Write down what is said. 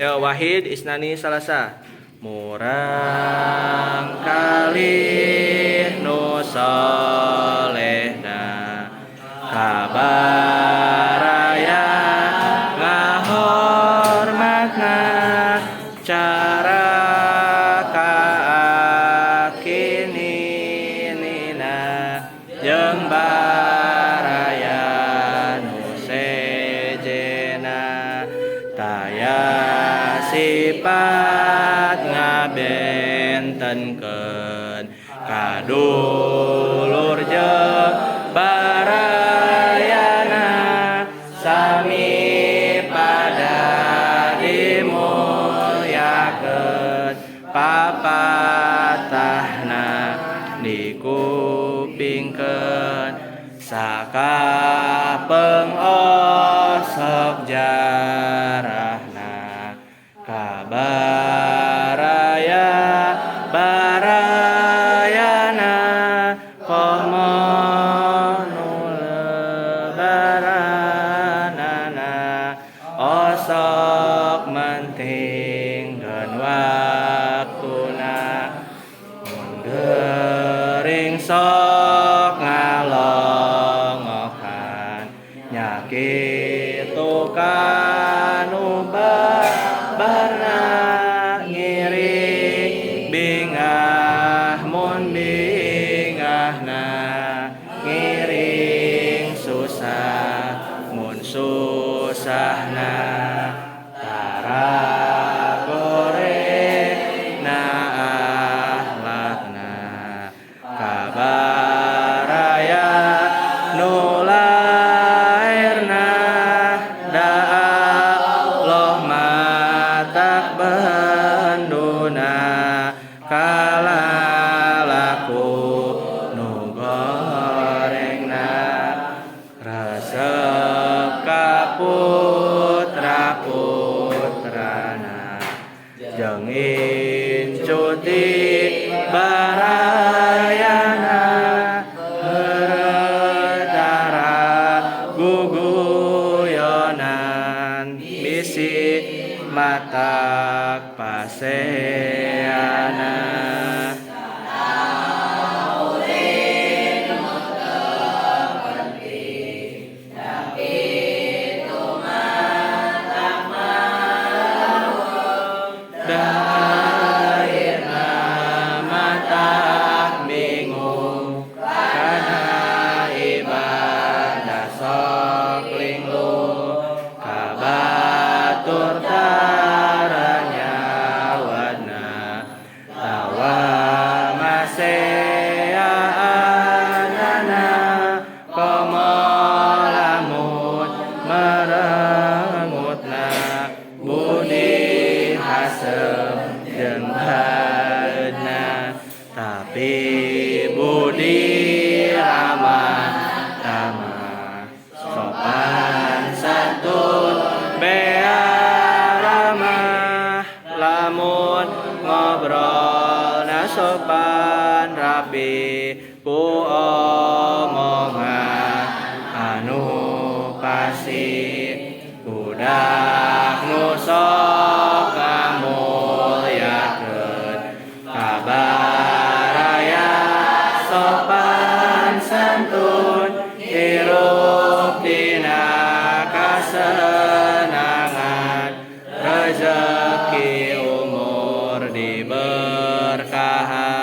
Ya wahid isnani salasa. Murang kalih nu solehna kabaraya ngahormatna cara kaakininina jeung baraya nu sejena taya sifat ngabentenkeun kadulur jeung barayana sami pada dimulyakeun papatahna dikupingkeun sakapeung osok jarahna kabaraya barayana komonul baranana osok mentingkeun waktuna mundering sok ngalongokan nyakitu kanu barna ngiri bingah mun bingahna ngiring susah mun susahna tara gorena ahlakna kabaraya nu lairna da Allah matak banduna kalalaku nu gorengna resep ka putra-putrana jeung incuti barayana heureuh guguyonan bisi matak paseana dairna matak bingung kana ibadah sok linglung kabatur taranya wadna tawa maseanana komolamun merengutna budi hasem jeung baeudna tapi budi ramah tamah sopan santun bea ramah lamun ngobrol sopan rapi ku omongan anu pasti budak nu sok ngamulyakeun kabaraya sopan santun hirup dina kasenangan rezeki umur diberkahan